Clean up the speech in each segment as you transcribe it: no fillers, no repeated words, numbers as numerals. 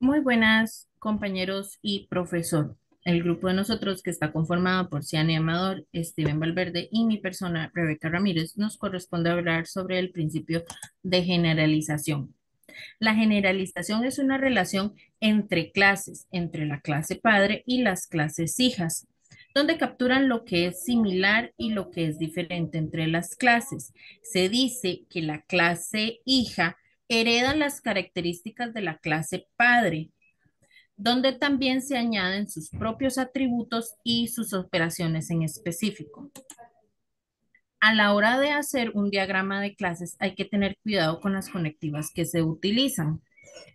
Muy buenas, compañeros y profesor. El grupo de nosotros, que está conformado por Ciani Amador, Steven Valverde y mi persona, Rebeca Ramírez, nos corresponde hablar sobre el principio de generalización. La generalización es una relación entre clases, entre la clase padre y las clases hijas, donde capturan lo que es similar y lo que es diferente entre las clases. Se dice que la clase hija hereda las características de la clase padre, donde también se añaden sus propios atributos y sus operaciones en específico. A la hora de hacer un diagrama de clases hay que tener cuidado con las conectivas que se utilizan.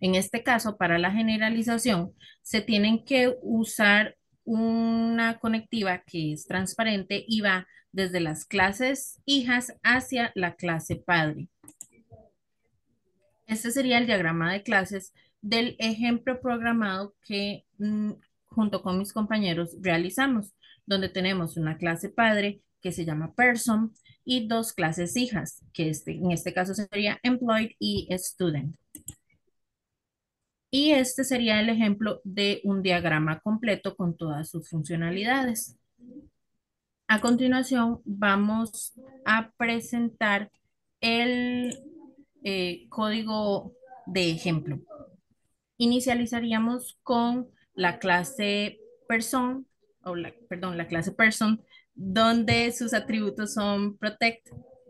En este caso, para la generalización, se tienen que usar una conectiva que es transparente y va desde las clases hijas hacia la clase padre. Este sería el diagrama de clases del ejemplo programado que junto con mis compañeros realizamos, donde tenemos una clase padre que se llama person y dos clases hijas, que en este caso sería employed y student. Y este sería el ejemplo de un diagrama completo con todas sus funcionalidades. A continuación, vamos a presentar el código de ejemplo. Inicializaríamos con la clase person, perdón, la clase person, donde sus atributos son protect,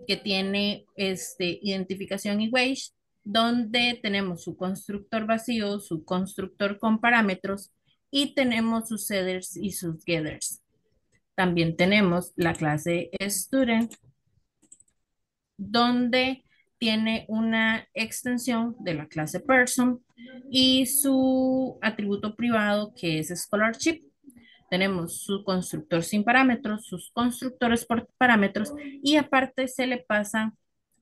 que tiene identificación y wage, donde tenemos su constructor vacío, su constructor con parámetros y tenemos sus setters y sus getters. También tenemos la clase student, donde tiene una extensión de la clase person y su atributo privado que es scholarship. Tenemos su constructor sin parámetros, sus constructores por parámetros y aparte se le pasa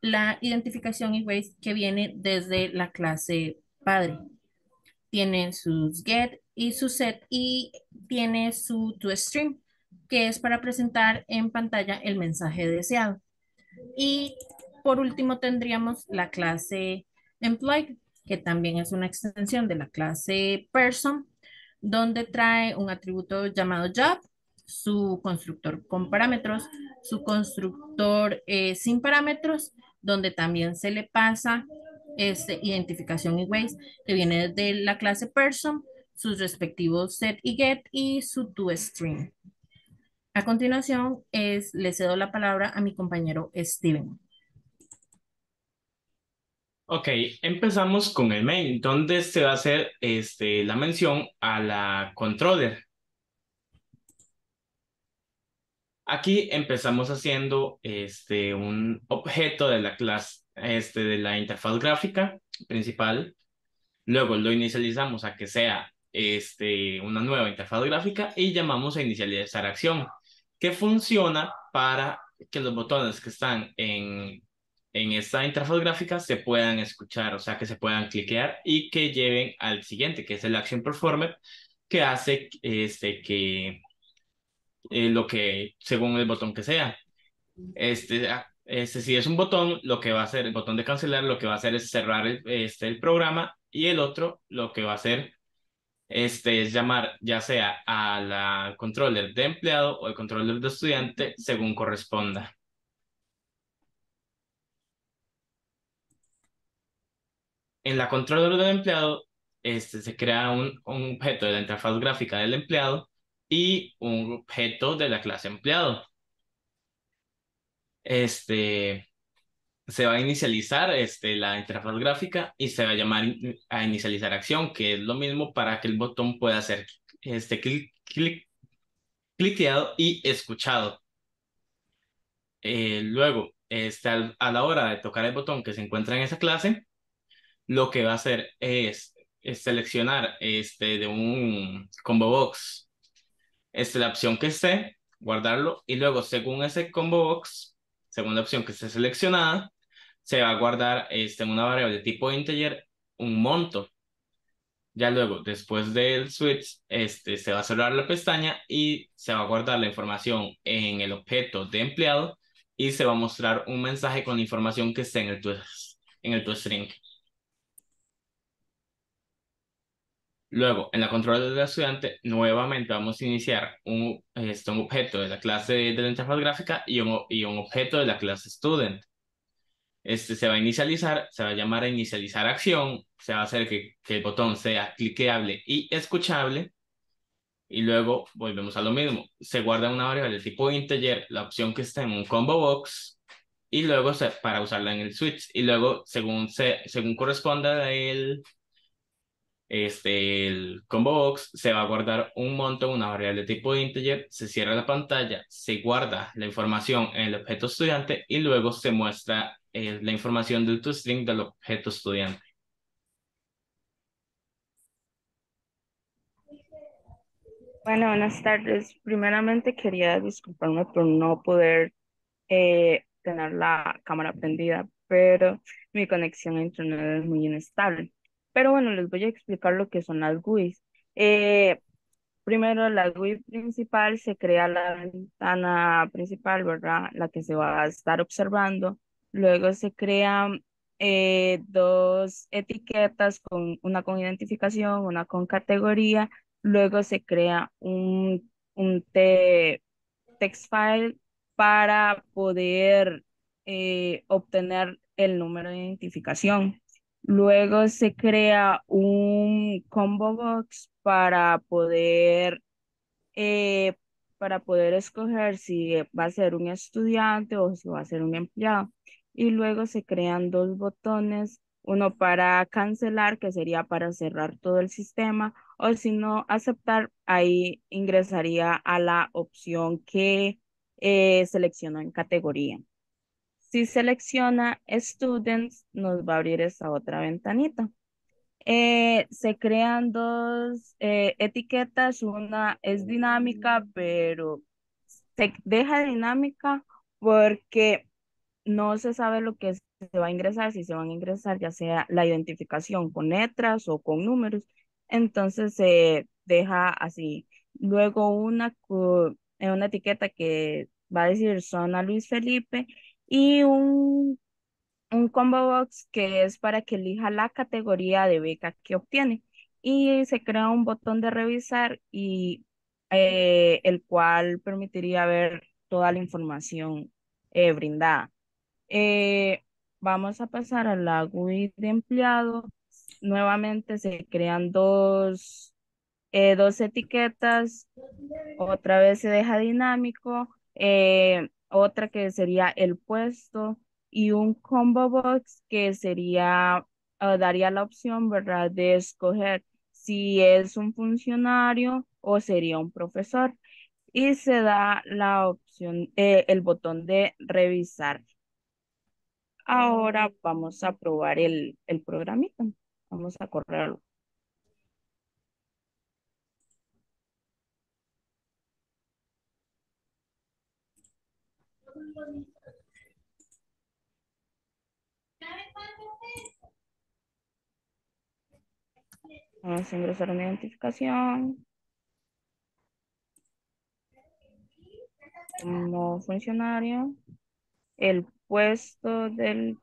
la identificación y ways que viene desde la clase padre. Tiene sus get y su set y tiene su toString, que es para presentar en pantalla el mensaje deseado. Y por último tendríamos la clase employee, que también es una extensión de la clase person, donde trae un atributo llamado job, su constructor con parámetros, su constructor sin parámetros, donde también se le pasa identificación y ways que viene de la clase person, sus respectivos set y get y su toString. A continuación, le cedo la palabra a mi compañero Steven. Ok, empezamos con el main, donde se va a hacer la mención a la controller. Aquí empezamos haciendo un objeto de la clase de la interfaz gráfica principal. Luego lo inicializamos a que sea una nueva interfaz gráfica y llamamos a inicializar acción, que funciona para que los botones que están en esta interfaz gráfica se puedan escuchar, o sea, que se puedan cliquear y que lleven al siguiente, que es el Action Performer, que hace que lo que, según el botón que sea. Si es un botón, lo que va a hacer, el botón de cancelar, lo que va a hacer es cerrar el programa y el otro lo que va a hacer es llamar ya sea a la controller de empleado o el controller de estudiante según corresponda. En la controller del empleado se crea un objeto de la interfaz gráfica del empleado y un objeto de la clase empleado. Este, Se va a inicializar la interfaz gráfica y se va a llamar a inicializar acción, que es lo mismo para que el botón pueda ser cliqueado y escuchado. Luego, a la hora de tocar el botón que se encuentra en esa clase, lo que va a hacer es seleccionar de un combo box la opción que esté, guardarlo y luego según ese combo box, según la opción que esté seleccionada, se va a guardar en una variable tipo integer un monto. Ya luego, después del switch, se va a cerrar la pestaña y se va a guardar la información en el objeto de empleado y se va a mostrar un mensaje con la información que esté en el toString. Luego, en la controla del estudiante, nuevamente vamos a iniciar un objeto de la clase de la interfaz gráfica y un objeto de la clase student. Este se va a inicializar, se va a llamar a inicializar acción, se va a hacer que el botón sea cliqueable y escuchable, y luego volvemos a lo mismo. Se guarda una variable de tipo integer, la opción que está en un combo box, y luego para usarla en el switch, y luego según corresponda el combo box, se va a guardar un monto, una variable de tipo integer, se cierra la pantalla, se guarda la información en el objeto estudiante y luego se muestra la información del toString del objeto estudiante. Bueno, buenas tardes. Primeramente quería disculparme por no poder tener la cámara prendida, pero mi conexión a internet es muy inestable. Pero bueno, les voy a explicar lo que son las GUIs. Eh, Primero, la GUI principal se crea la ventana principal, ¿verdad? La que se va a estar observando. Luego se crean dos etiquetas, una con identificación, una con categoría. Luego se crea un text file para poder obtener el número de identificación. Luego se crea un combo box eh, para poder escoger si va a ser un estudiante o si va a ser un empleado. Y luego se crean dos botones, uno para cancelar, que sería para cerrar todo el sistema, o si no aceptar, ahí ingresaría a la opción que seleccionó en categoría. Si selecciona Students, nos va a abrir esta otra ventanita. Se crean dos etiquetas, una es dinámica, pero se deja dinámica porque no se sabe lo que se va a ingresar, si se van a ingresar ya sea la identificación con letras o con números, entonces se deja así. Luego una etiqueta que va a decir zona Luis Felipe y un combo box que es para que elija la categoría de beca que obtiene. Y se crea un botón de revisar y el cual permitiría ver toda la información brindada. Eh, Vamos a pasar a la GUI de empleado. Nuevamente se crean dos etiquetas, otra vez se deja dinámico, otra que sería el puesto y un combo box que sería, daría la opción, ¿verdad?, de escoger si es un funcionario o sería un profesor. Y se da la opción, el botón de revisar. Ahora vamos a probar el programita. Vamos a correrlo. Vamos a ingresar una identificación como funcionario. El puesto del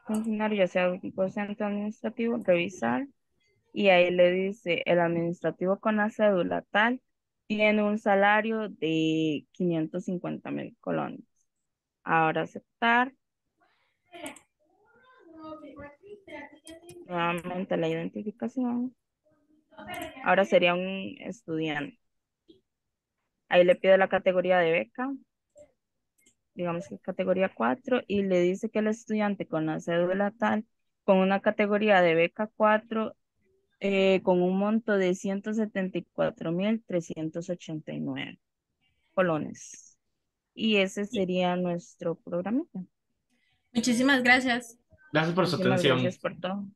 funcionario, ya sea un puesto administrativo, revisar. Y ahí le dice, el administrativo con la cédula tal tiene un salario de 550,000 colones. Ahora aceptar. Nuevamente la identificación. Ahora sería un estudiante. Ahí le pide la categoría de beca, digamos que es categoría 4 y le dice que el estudiante con la cédula tal, con una categoría de beca 4 con un monto de 174,389 colones. Y ese sería nuestro programita. Muchísimas gracias. Gracias por su Muchísimas atención. gracias por todo.